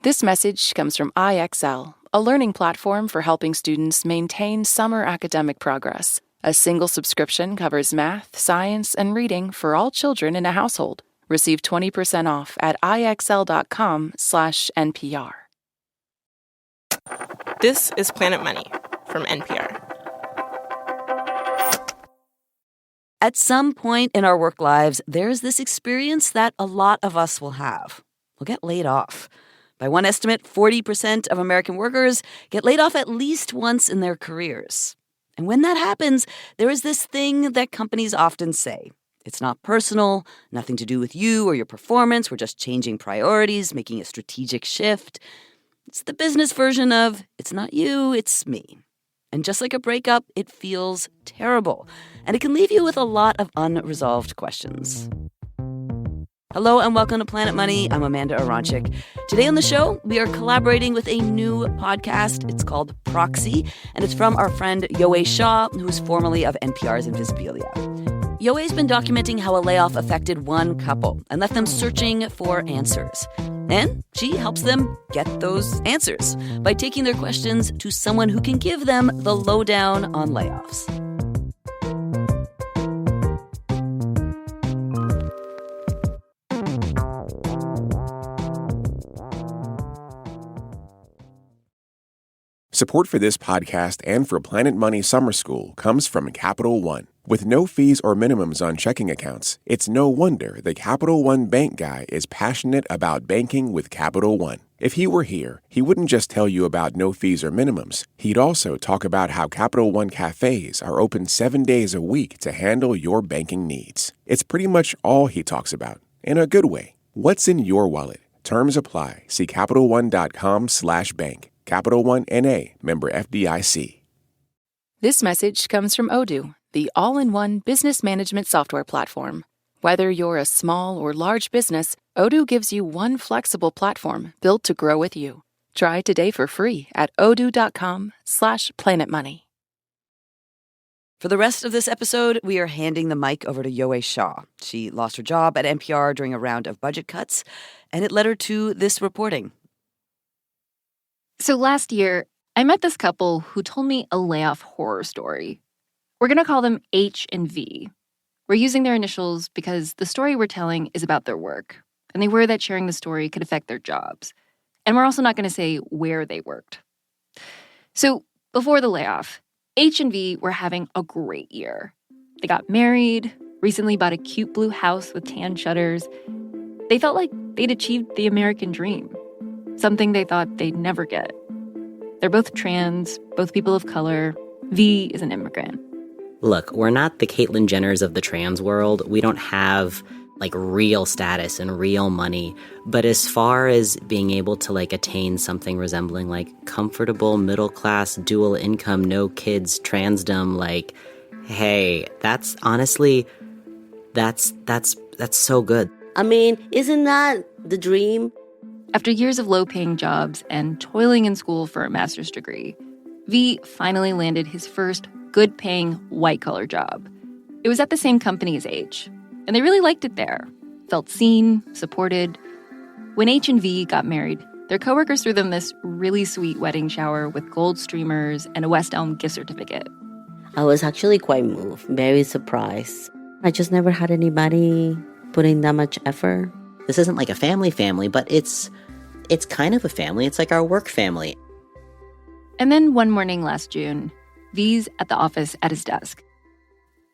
This message comes from IXL, a learning platform for helping students maintain summer academic progress. A single subscription covers math, science, and reading for all children in a household. Receive 20% off at IXL.com/NPR. This is Planet Money from NPR. At some point in our work lives, there's this experience that a lot of us will have. We'll get laid off. By one estimate, 40% of American workers get laid off at least once in their careers. And when that happens, there is this thing that companies often say. It's not personal, nothing to do with you or your performance. We're just changing priorities, making a strategic shift. It's the business version of, it's not you, it's me. And just like a breakup, it feels terrible. And it can leave you with a lot of unresolved questions. Hello and welcome to Planet Money. I'm Amanda Aronchik. Today on the show, we are collaborating with a new podcast. It's called Proxy, and it's from our friend Yowei Shaw, who's formerly of NPR's Invisibilia. Yowei's been documenting how a layoff affected one couple and left them searching for answers. And she helps them get those answers by taking their questions to someone who can give them the lowdown on layoffs. Support for this podcast and for Planet Money Summer School comes from Capital One. With no fees or minimums on checking accounts, it's no wonder the Capital One bank guy is passionate about banking with Capital One. If he were here, he wouldn't just tell you about no fees or minimums. He'd also talk about how Capital One cafes are open 7 days a week to handle your banking needs. It's pretty much all he talks about, in a good way. What's in your wallet? Terms apply. See CapitalOne.com/bank. Capital One N.A., member FDIC. This message comes from Odoo, the all-in-one business management software platform. Whether you're a small or large business, Odoo gives you one flexible platform built to grow with you. Try today for free at odoo.com/planetmoney. For the rest of this episode, we are handing the mic over to Yowei Shaw. She lost her job at NPR during a round of budget cuts, and it led her to this reporting. So last year, I met this couple who told me a layoff horror story. We're going to call them H and V. We're using their initials because the story we're telling is about their work, and they worry that sharing the story could affect their jobs. And we're also not going to say where they worked. So before the layoff, H and V were having a great year. They got married, recently bought a cute blue house with tan shutters. They felt like they'd achieved the American dream. Something they thought they'd never get. They're both trans, both people of color. V is an immigrant. Look, we're not the Caitlyn Jenners of the trans world. We don't have, real status and real money. But as far as being able to, attain something resembling, comfortable, middle-class, dual income, no kids, transdom, hey, that's honestly, that's so good. I mean, isn't that the dream? After years of low-paying jobs and toiling in school for a master's degree, V finally landed his first good-paying, white-collar job. It was at the same company as H, and they really liked it there. Felt seen, supported. When H and V got married, their coworkers threw them this really sweet wedding shower with gold streamers and a West Elm gift certificate. I was actually quite moved, very surprised. I just never had anybody putting that much effort. This isn't like a family, but it's kind of a family. It's like our work family. And then one morning last June, V's at the office at his desk.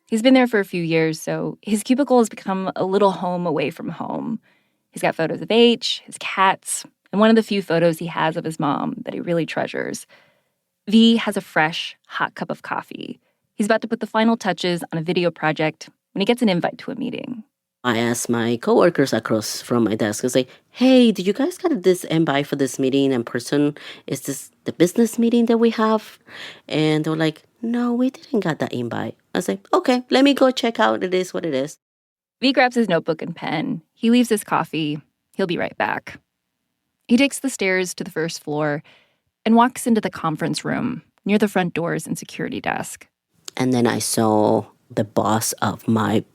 He's been there for a few years, so his cubicle has become a little home away from home. He's got photos of H, his cats, and one of the few photos he has of his mom that he really treasures. V has a fresh, hot cup of coffee. He's about to put the final touches on a video project when he gets an invite to a meeting. I asked my coworkers across from my desk, I was like, hey, did you guys get this invite for this meeting in person? Is this the business meeting that we have? And they were like, no, we didn't get that invite. I was like, okay, let me go check out. It is what it is. V grabs his notebook and pen. He leaves his coffee. He'll be right back. He takes the stairs to the first floor and walks into the conference room near the front doors and security desk. And then I saw the boss of my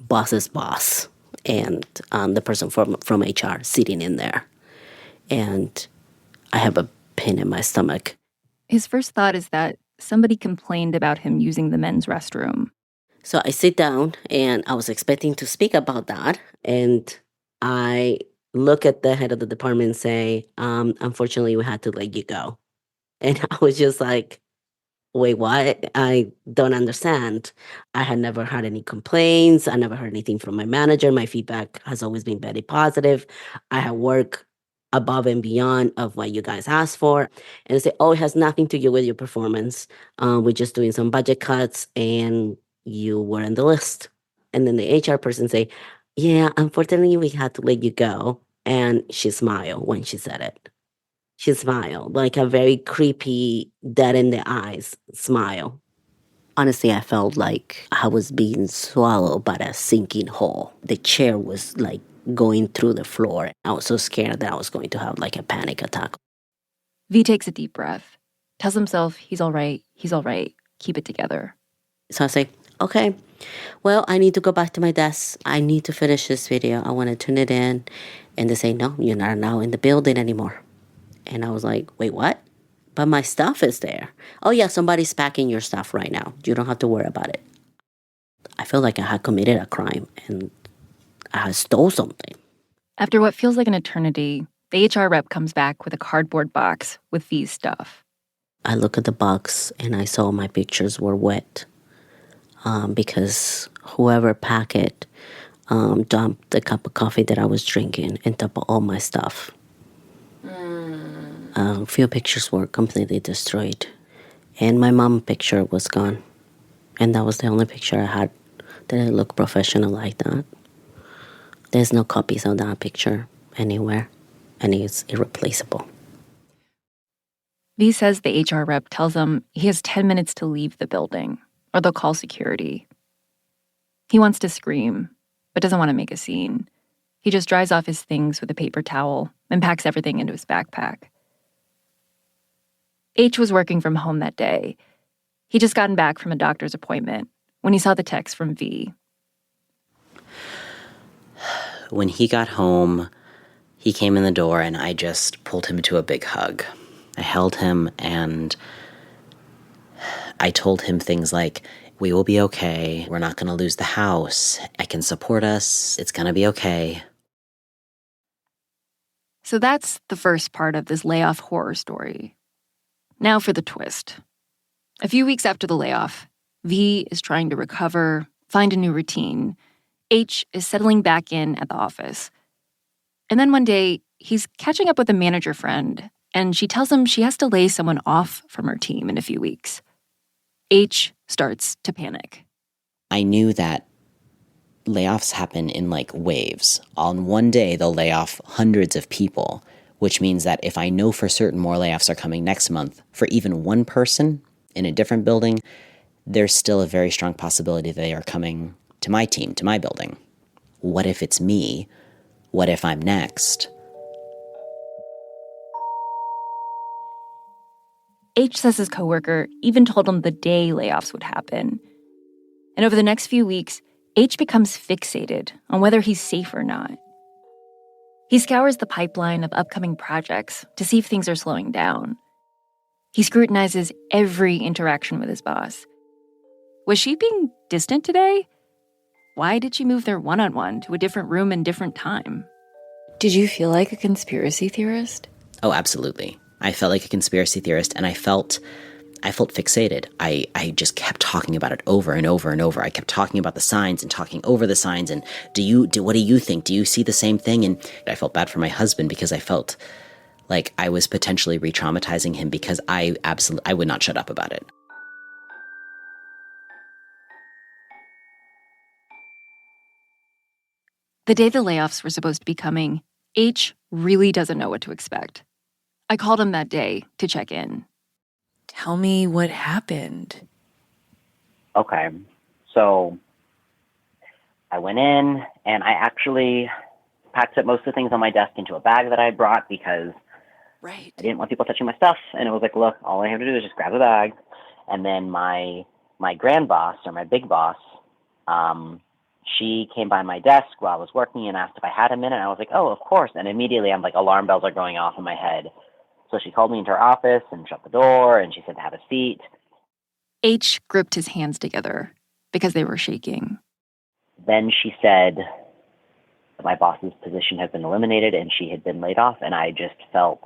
boss's boss and the person from HR sitting in there. and I have a pain in my stomach. His first thought is that somebody complained about him using the men's restroom. So I sit down, and I was expecting to speak about that. And I look at the head of the department and say, unfortunately, we had to let you go. And I was just like, wait, what? I don't understand. I had never had any complaints. I never heard anything from my manager. My feedback has always been very positive. I had worked above and beyond of what you guys asked for. And they say, oh, it has nothing to do with your performance. We're just doing some budget cuts and you were on the list. And then the HR person say, yeah, unfortunately, we had to let you go. And she smiled when she said it. She smiled, like a very creepy, dead in the eyes smile. Honestly, I felt like I was being swallowed by a sinking hole. The chair was like going through the floor. I was so scared that I was going to have like a panic attack. V takes a deep breath, tells himself he's all right, keep it together. So I say, okay, well, I need to go back to my desk. I need to finish this video. I want to turn it in. And they say, no, you're not now in the building anymore. And I was like, wait, what? But my stuff is there. Oh, yeah, somebody's packing your stuff right now. You don't have to worry about it. I feel like I had committed a crime and I had stole something. After what feels like an eternity, the HR rep comes back with a cardboard box with V's stuff. I look at the box and I saw my pictures were wet because whoever packed it dumped the cup of coffee that I was drinking and dumped all my stuff. A few pictures were completely destroyed. And my mom picture was gone. And that was the only picture I had that looked professional like that. There's no copies of that picture anywhere. And it's irreplaceable. V says the HR rep tells him he has 10 minutes to leave the building, or they'll call security. He wants to scream, but doesn't want to make a scene. He just dries off his things with a paper towel and packs everything into his backpack. H was working from home that day. He'd just gotten back from a doctor's appointment when he saw the text from V. When he got home, he came in the door and I just pulled him into a big hug. I held him and I told him things like, we will be okay. We're not going to lose the house. I can support us. It's going to be okay. So that's the first part of this layoff horror story. Now for the twist. A few weeks after the layoff, V is trying to recover, find a new routine. H is settling back in at the office. And then one day, he's catching up with a manager friend, and she tells him she has to lay someone off from her team in a few weeks. H starts to panic. I knew that layoffs happen in like waves. On one day, they'll lay off hundreds of people, which means that if I know for certain more layoffs are coming next month, for even one person in a different building, there's still a very strong possibility they are coming to my team, to my building. What if it's me? What if I'm next? H says his coworker even told him the day layoffs would happen. And over the next few weeks, H becomes fixated on whether he's safe or not. He scours the pipeline of upcoming projects to see if things are slowing down. He scrutinizes every interaction with his boss. Was she being distant today? Why did she move their one-on-one to a different room and different time? Did you feel like a conspiracy theorist? Oh, absolutely. I felt like a conspiracy theorist, and I felt fixated. I just kept talking about it over and over and over. I kept talking about the signs and talking over the signs. And what do you think? Do you see the same thing? And I felt bad for my husband because I felt like I was potentially re-traumatizing him because I would not shut up about it. The day the layoffs were supposed to be coming, H really doesn't know what to expect. I called him that day to check in. Tell me what happened. Okay, so I went in and I actually packed up most of the things on my desk into a bag that I brought because Right. I didn't want people touching my stuff. And it was like, look, all I have to do is just grab the bag. And then my grand boss or my big boss, she came by my desk while I was working and asked if I had a minute. I was like, oh, of course. And immediately I'm like, alarm bells are going off in my head. So she called me into her office and shut the door, and she said to have a seat. H gripped his hands together because they were shaking. Then she said that my boss's position had been eliminated and she had been laid off. And I just felt,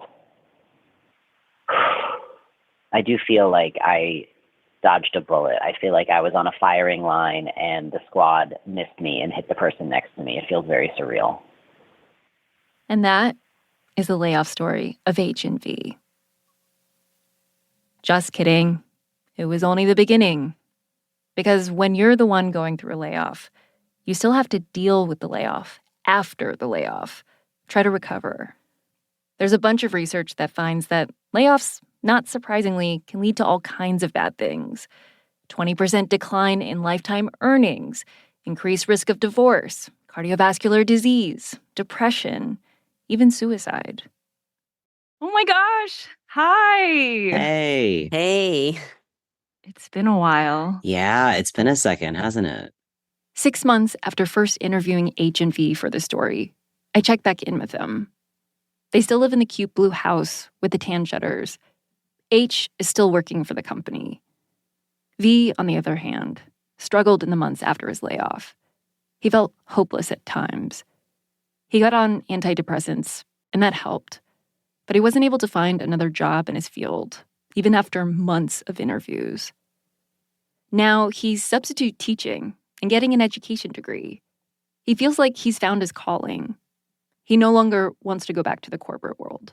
I do feel like I dodged a bullet. I feel like I was on a firing line and the squad missed me and hit the person next to me. It feels very surreal. And that is the layoff story of H and V. Just kidding. It was only the beginning. Because when you're the one going through a layoff, you still have to deal with the layoff after the layoff, try to recover. There's a bunch of research that finds that layoffs, not surprisingly, can lead to all kinds of bad things. 20% decline in lifetime earnings, increased risk of divorce, cardiovascular disease, depression, even suicide. Oh my gosh! Hi! Hey. Hey. It's been a while. Yeah, it's been a second, hasn't it? 6 months after first interviewing H and V for the story, I checked back in with them. They still live in the cute blue house with the tan shutters. H is still working for the company. V, on the other hand, struggled in the months after his layoff. He felt hopeless at times. He got on antidepressants, and that helped. But he wasn't able to find another job in his field, even after months of interviews. Now he's substitute teaching and getting an education degree. He feels like he's found his calling. He no longer wants to go back to the corporate world.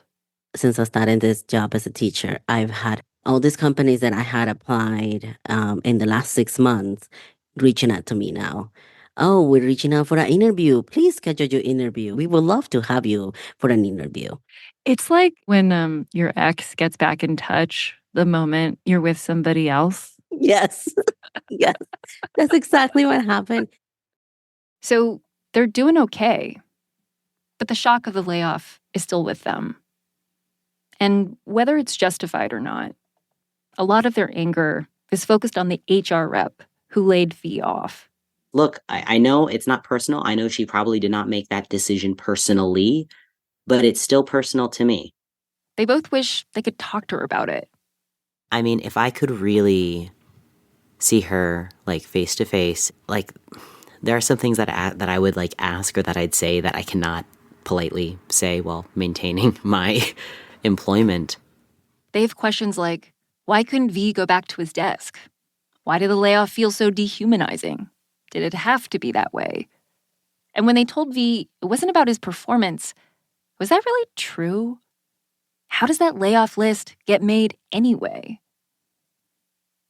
Since I started this job as a teacher, I've had all these companies that I had applied in the last 6 months reaching out to me now. Oh, we're reaching out for an interview. Please schedule your interview. We would love to have you for an interview. It's like when your ex gets back in touch the moment you're with somebody else. Yes. Yes. That's exactly what happened. So they're doing okay. But the shock of the layoff is still with them. And whether it's justified or not, a lot of their anger is focused on the HR rep who laid V off. Look, I know it's not personal. I know she probably did not make that decision personally, but it's still personal to me. They both wish they could talk to her about it. I mean, if I could really see her, like, face to face, like, there are some things that I would, like, ask or that I'd say that I cannot politely say while maintaining my employment. They have questions like, why couldn't V go back to his desk? Why did the layoff feel so dehumanizing? Did it have to be that way? And when they told V it wasn't about his performance, was that really true? How does that layoff list get made anyway?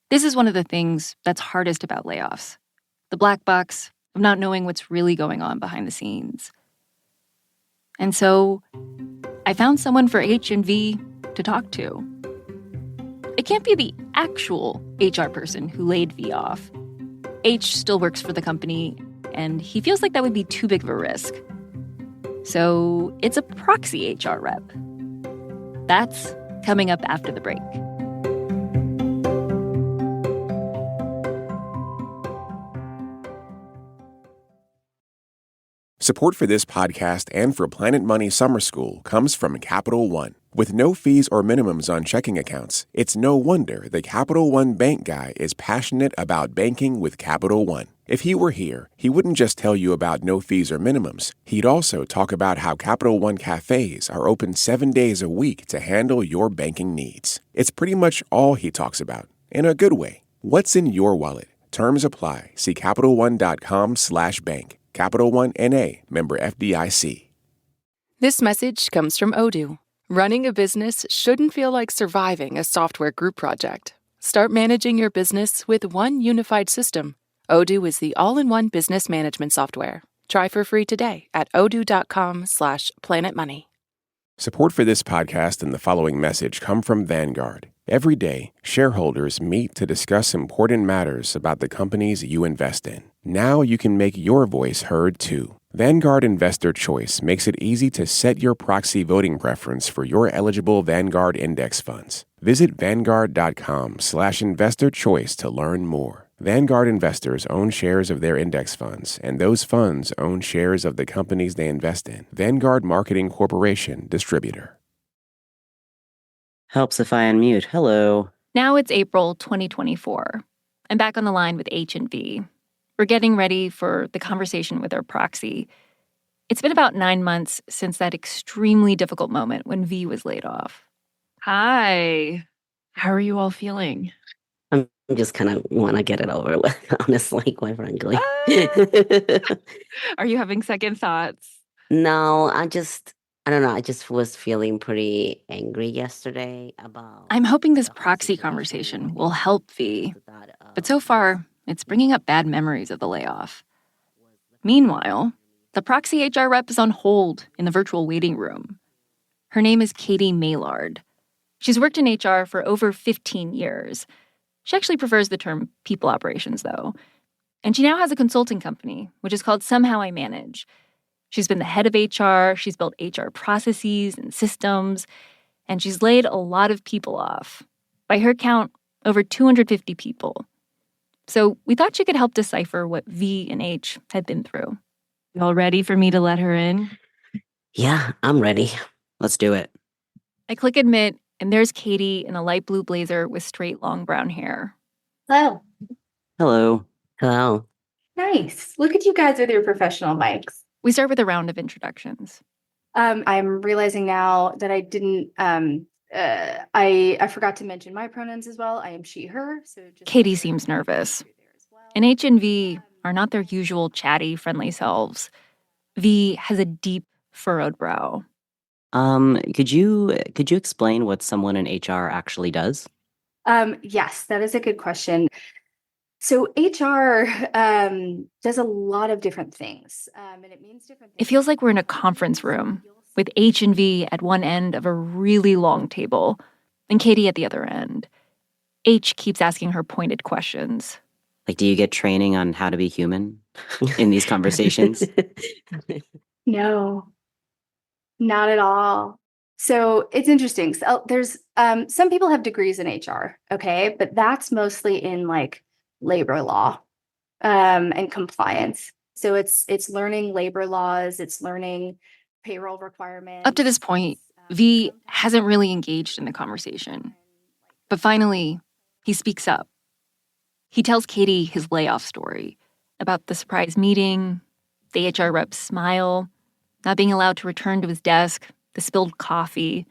This is one of the things that's hardest about layoffs, the black box of not knowing what's really going on behind the scenes. And so I found someone for H and V to talk to. It can't be the actual HR person who laid V off. H still works for the company, and he feels like that would be too big of a risk. So it's a proxy HR rep. That's coming up after the break. Support for this podcast and for Planet Money Summer School comes from Capital One. With no fees or minimums on checking accounts, it's no wonder the Capital One bank guy is passionate about banking with Capital One. If he were here, he wouldn't just tell you about no fees or minimums. He'd also talk about how Capital One cafes are open 7 days a week to handle your banking needs. It's pretty much all he talks about, in a good way. What's in your wallet? Terms apply. See CapitalOne.com/bank. Capital One N.A., member FDIC. This message comes from Odoo. Running a business shouldn't feel like surviving a software group project. Start managing your business with one unified system. Odoo is the all-in-one business management software. Try for free today at odoo.com/planetmoney. Support for this podcast and the following message come from Vanguard. Every day, shareholders meet to discuss important matters about the companies you invest in. Now you can make your voice heard too. Vanguard Investor Choice makes it easy to set your proxy voting preference for your eligible Vanguard index funds. Visit Vanguard.com/investor choice to learn more. Vanguard investors own shares of their index funds, and those funds own shares of the companies they invest in. Vanguard Marketing Corporation, distributor. Helps if I unmute. Hello. Now it's April 2024. I'm back on the line with H and V. We're getting ready for the conversation with our proxy. It's been about 9 months since that extremely difficult moment when V was laid off. Hi. How are you all feeling? I'm just kind of want to get it over with, honestly, quite frankly. Are you having second thoughts? No, I don't know. I just was feeling pretty angry yesterday about. I'm hoping this the whole proxy situation. conversation will help V. To that, But so far, it's bringing up bad memories of the layoff. Meanwhile, the proxy HR rep is on hold in the virtual waiting room. Her name is Katie Maillard. She's worked in HR for over 15 years. She actually prefers the term people operations, though. And she now has a consulting company, which is called Somehow I Manage. She's been the head of HR, she's built HR processes and systems, and she's laid a lot of people off. By her count, over 250 people. So we thought she could help decipher what V and H had been through. Y'all ready for me to let her in? Yeah, I'm ready. Let's do it. I click admit, and there's Katie in a light blue blazer with straight, long brown hair. Hello. Hello. Hello. Nice. Look at you guys with your professional mics. We start with a round of introductions. I'm realizing now that I didn't. I forgot to mention my pronouns as well. I am she, her. So just Katie seems nervous. And H and V are not their usual chatty, friendly selves. V has a deep, furrowed brow. Could you explain what someone in HR actually does? Yes, that is a good question. So HR does a lot of different things, and it means different things. It feels like we're in a conference room with H and V at one end of a really long table and Katie at the other end. H keeps asking her pointed questions. Like, do you get training on how to be human in these conversations? No, not at all. So it's interesting. So there's some people have degrees in HR, okay, but that's mostly in like labor law and compliance. So it's learning labor laws, it's learning payroll requirements. Up to this point, V hasn't really engaged in the conversation. But finally, he speaks up. He tells Katie his layoff story about the surprise meeting, the HR rep's smile, not being allowed to return to his desk, the spilled coffee,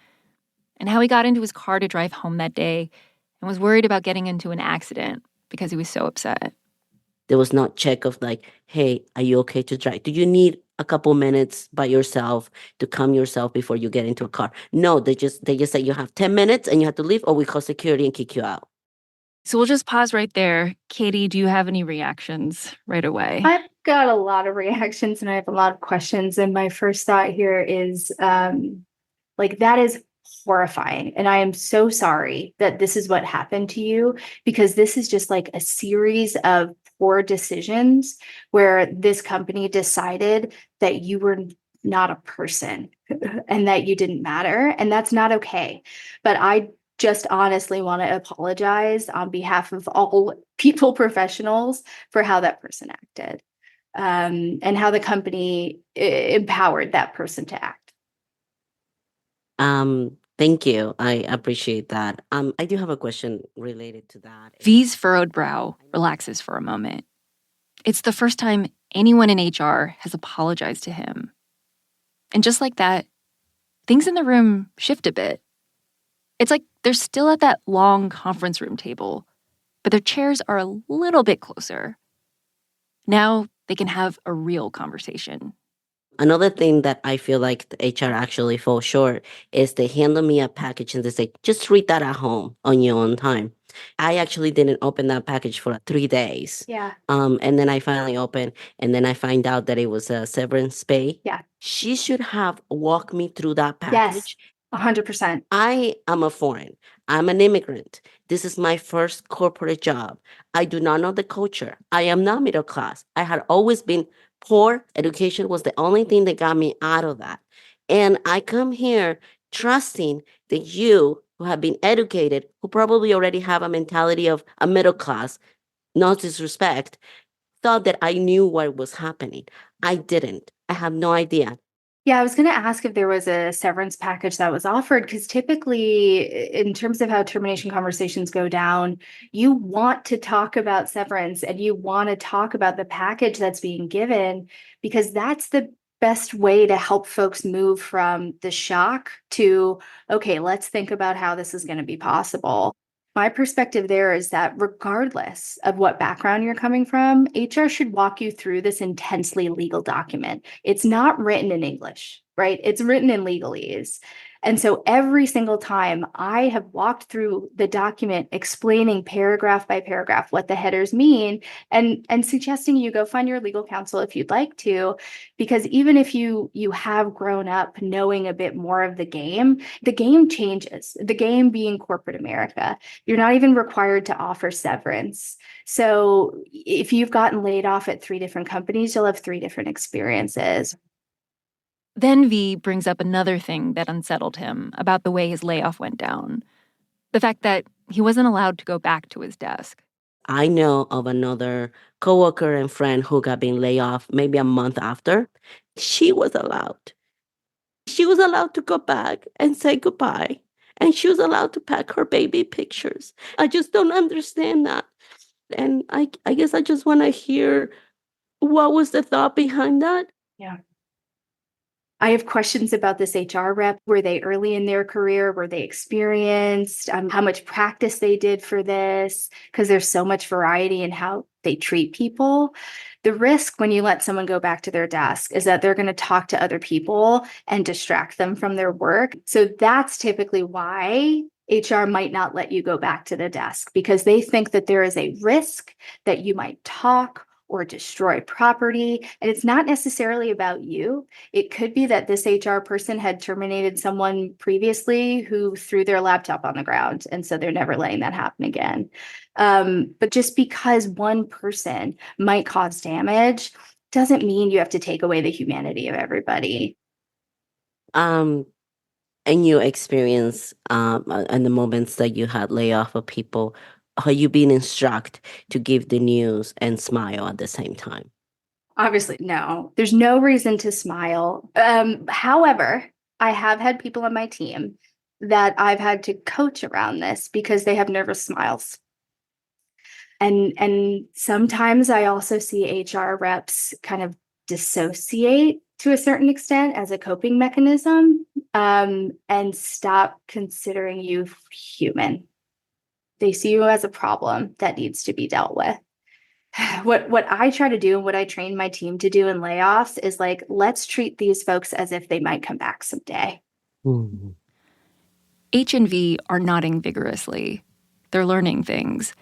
and how he got into his car to drive home that day and was worried about getting into an accident because he was so upset. There was not check of like, hey, are you okay to drive? Do you need a couple minutes by yourself to calm yourself before you get into a car? No, they just say you have 10 minutes and you have to leave, or we call security and kick you out. So we'll just pause right there. Katie, do you have any reactions right away? I've got a lot of reactions and I have a lot of questions. And my first thought here is that is horrifying. And I am so sorry that this is what happened to you, because this is just like a series of poor decisions where this company decided that you were not a person and that you didn't matter. And that's not okay. But I just honestly want to apologize on behalf of all people professionals for how that person acted and how the company empowered that person to act. Thank you. I appreciate that. I do have a question related to that. V's furrowed brow relaxes for a moment. It's the first time anyone in HR has apologized to him. And just like that, things in the room shift a bit. It's like they're still at that long conference room table, but their chairs are a little bit closer. Now they can have a real conversation. Another thing that I feel like the HR actually falls short is they handle me a package and they say, just read that at home on your own time. I actually didn't open that package for 3 days. Yeah. And then I finally opened, and then I find out that it was a severance pay. Yeah. She should have walked me through that package. Yes, 100%. I am a foreign. I'm an immigrant. This is my first corporate job. I do not know the culture. I am not middle class. I had always been poor. Education was the only thing that got me out of that. And I come here trusting that you, who have been educated, who probably already have a mentality of a middle class, no disrespect, thought that I knew what was happening. I didn't. I have no idea. Yeah, I was going to ask if there was a severance package that was offered, because typically, in terms of how termination conversations go down, you want to talk about severance and you want to talk about the package that's being given, because that's the best way to help folks move from the shock to, okay, let's think about how this is going to be possible. My perspective there is that regardless of what background you're coming from, HR should walk you through this intensely legal document. It's not written in English, right? It's written in legalese. And so every single time I have walked through the document explaining paragraph by paragraph what the headers mean, and suggesting you go find your legal counsel if you'd like to, because even if you have grown up knowing a bit more of the game changes. The game being corporate America. You're not even required to offer severance. So if you've gotten laid off at 3 different companies, you'll have 3 different experiences. Then V brings up another thing that unsettled him about the way his layoff went down. The fact that he wasn't allowed to go back to his desk. I know of another coworker and friend who got being laid off maybe a month after. She was allowed. She was allowed to go back and say goodbye. And she was allowed to pack her baby pictures. I just don't understand that. And I guess I just want to hear what was the thought behind that. Yeah. I have questions about this HR rep. Were they early in their career? Were they experienced? How much practice they did for this? Because there's so much variety in how they treat people. The risk when you let someone go back to their desk is that they're going to talk to other people and distract them from their work. So that's typically why HR might not let you go back to the desk, because they think that there is a risk that you might talk or destroy property. And it's not necessarily about you. It could be that this HR person had terminated someone previously who threw their laptop on the ground. And so they're never letting that happen again. But just because one person might cause damage doesn't mean you have to take away the humanity of everybody. And your experience and the moments that you had layoff of people, are you being instructed to give the news and smile at the same time? Obviously, no. There's no reason to smile. However, I have had people on my team that I've had to coach around this because they have nervous smiles. And sometimes I also see HR reps kind of dissociate to a certain extent as a coping mechanism, and stop considering you human. They see you as a problem that needs to be dealt with. What I try to do and what I train my team to do in layoffs is like, let's treat these folks as if they might come back someday. Mm-hmm. H and V are nodding vigorously. They're learning things.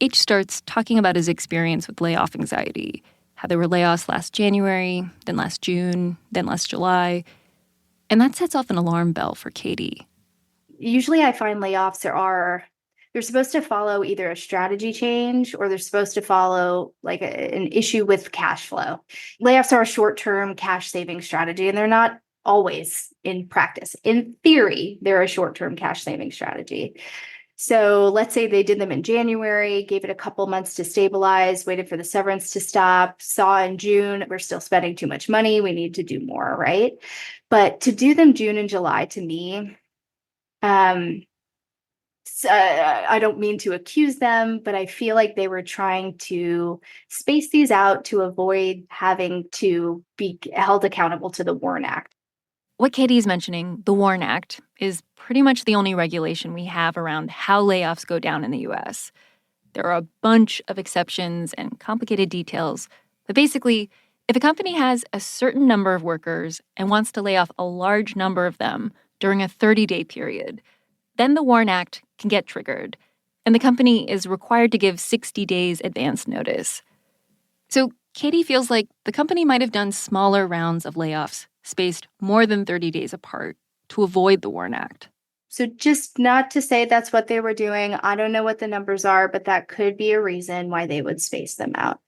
H starts talking about his experience with layoff anxiety, how there were layoffs last January, then last June, then last July. And that sets off an alarm bell for Katie. Usually I find layoffs they're supposed to follow either a strategy change or they're supposed to follow like an issue with cash flow. Layoffs are a short-term cash saving strategy, and they're not always in practice. In theory, they're a short-term cash saving strategy. So let's say they did them in January, gave it a couple months to stabilize, waited for the severance to stop, saw in June, we're still spending too much money, we need to do more, right? But to do them June and July, to me, I don't mean to accuse them, but I feel like they were trying to space these out to avoid having to be held accountable to the WARN Act. What Katie's mentioning, the WARN Act, is pretty much the only regulation we have around how layoffs go down in the U.S. There are a bunch of exceptions and complicated details, but basically, if a company has a certain number of workers and wants to lay off a large number of them during a 30-day period, then the WARN Act can get triggered, and the company is required to give 60 days advance notice. So Katie feels like the company might have done smaller rounds of layoffs spaced more than 30 days apart to avoid the WARN Act. So just not to say that's what they were doing. I don't know what the numbers are, but that could be a reason why they would space them out.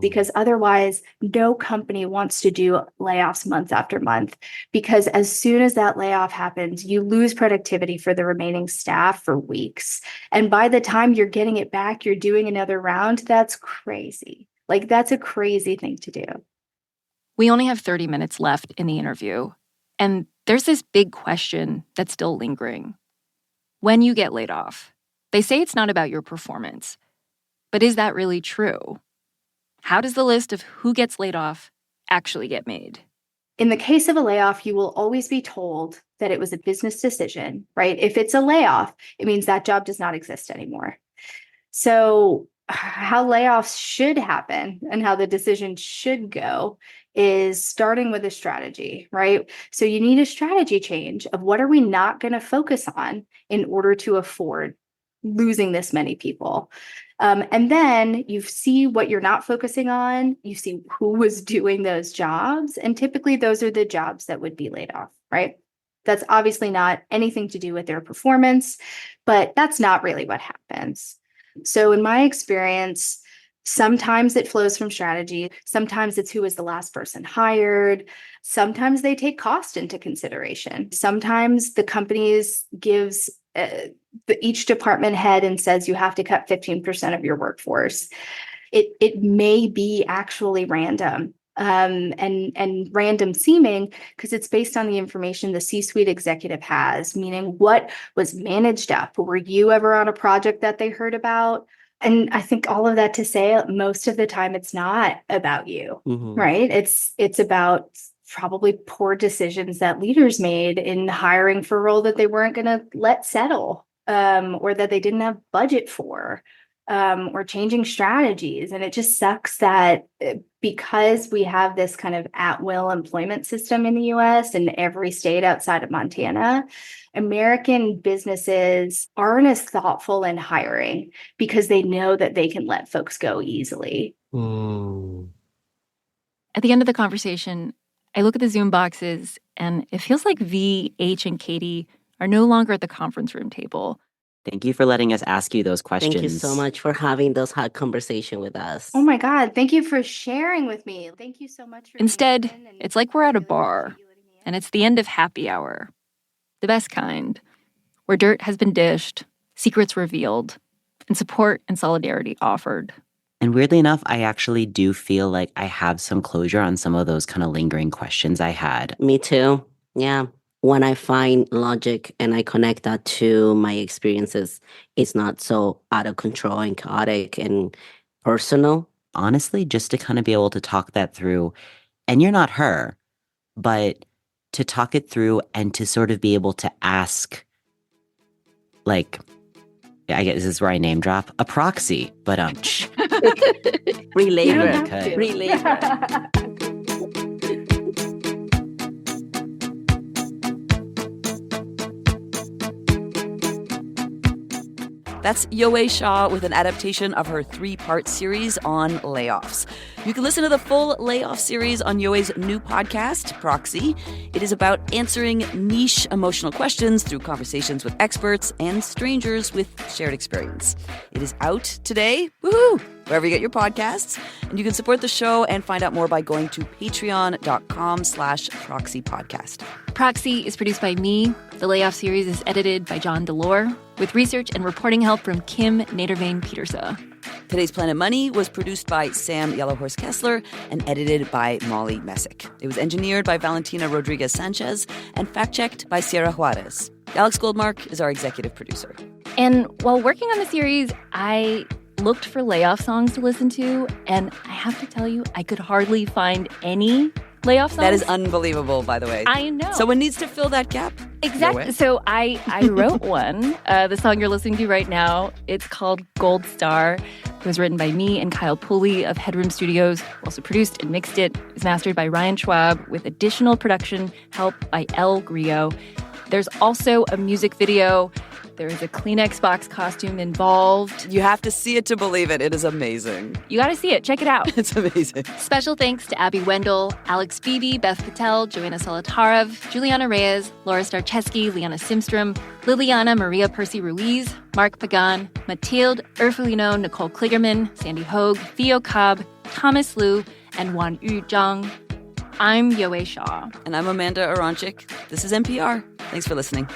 Because otherwise, no company wants to do layoffs month after month. Because as soon as that layoff happens, you lose productivity for the remaining staff for weeks. And by the time you're getting it back, you're doing another round. That's crazy. Like, that's a crazy thing to do. We only have 30 minutes left in the interview. And there's this big question that's still lingering. When you get laid off, they say it's not about your performance. But is that really true? How does the list of who gets laid off actually get made? In the case of a layoff, you will always be told that it was a business decision, right? If it's a layoff, it means that job does not exist anymore. So how layoffs should happen and how the decision should go is starting with a strategy, right? So you need a strategy change of what are we not going to focus on in order to afford losing this many people. And then you see what you're not focusing on, you see who was doing those jobs, and typically those are the jobs that would be laid off, right? That's obviously not anything to do with their performance, but that's not really what happens. So in my experience, sometimes it flows from strategy. Sometimes it's who was the last person hired. Sometimes they take cost into consideration. Sometimes the companies gives each department head and says you have to cut 15% of your workforce. It may be actually random. And random seeming because it's based on the information the C-suite executive has, meaning what was managed up. Were you ever on a project that they heard about? And I think all of that to say, most of the time it's not about you, right? It's about probably poor decisions that leaders made in hiring for a role that they weren't going to let settle, or that they didn't have budget for. Or changing strategies. And it just sucks that because we have this kind of at-will employment system in the US and every state outside of Montana, American businesses aren't as thoughtful in hiring because they know that they can let folks go easily. At the end of the conversation, I look at the Zoom boxes and it feels like V, H, and Katie are no longer at the conference room table. Thank you for letting us ask you those questions. Thank you so much for having those hot conversations with us. Oh my God, thank you for sharing with me. Thank you so much for Instead, it's like we're at a bar, and it's the end of happy hour. The best kind, where dirt has been dished, secrets revealed, and support and solidarity offered. And weirdly enough, I actually do feel like I have some closure on some of those kind of lingering questions I had. Me too. Yeah. When I find logic and I connect that to my experiences, it's not so out of control and chaotic and personal. Honestly, just to kind of be able to talk that through, and you're not her, but to talk it through and to sort of be able to ask, like, I guess this is where I name drop, a proxy, but Free labor. Okay. Free labor. That's Yowei Shaw with an adaptation of her 3-part series on layoffs. You can listen to the full layoff series on Yowei's new podcast, Proxy. It is about answering niche emotional questions through conversations with experts and strangers with shared experience. It is out today, woohoo, wherever you get your podcasts. And you can support the show and find out more by going to patreon.com/proxypodcast. Proxy is produced by me. The Layoff series is edited by John Delore, with research and reporting help from Kim Nadervane-Petersa. Today's Planet Money was produced by Sam Yellowhorse Kessler and edited by Molly Messick. It was engineered by Valentina Rodriguez-Sanchez and fact-checked by Sierra Juarez. Alex Goldmark is our executive producer. And while working on the series, I looked for layoff songs to listen to, and I have to tell you, I could hardly find any layoff songs. That is unbelievable, by the way. I know. Someone needs to fill that gap. Exactly. So I wrote one. The song you're listening to right now, it's called Gold Star. It was written by me and Kyle Pooley of Headroom Studios, who also produced and mixed it. It was mastered by Ryan Schwab with additional production help by El Grillo. There's also a music video. There's a Kleenex box costume involved. You have to see it to believe it. It is amazing. You got to see it. Check it out. It's amazing. Special thanks to Abby Wendell, Alex Beebe, Beth Patel, Joanna Solotarev, Juliana Reyes, Laura Starcheski, Liana Simstrom, Liliana Maria Percy Ruiz, Mark Pagan, Mathilde Erfolino, Nicole Kligerman, Sandy Hogue, Theo Cobb, Thomas Liu, and Wan Yu Zhang. I'm Yoe Shaw. And I'm Amanda Aronchik. This is NPR. Thanks for listening.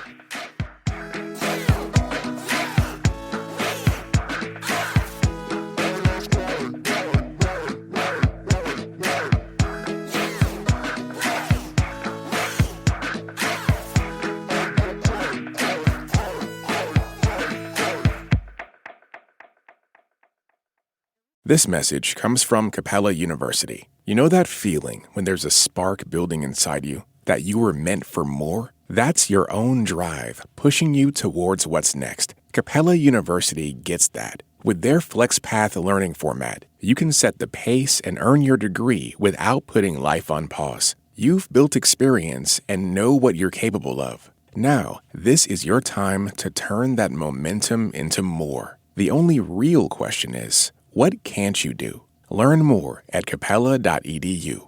This message comes from Capella University. You know that feeling when there's a spark building inside you, that you were meant for more? That's your own drive pushing you towards what's next. Capella University gets that. With their FlexPath learning format, you can set the pace and earn your degree without putting life on pause. You've built experience and know what you're capable of. Now, this is your time to turn that momentum into more. The only real question is, what can't you do? Learn more at capella.edu.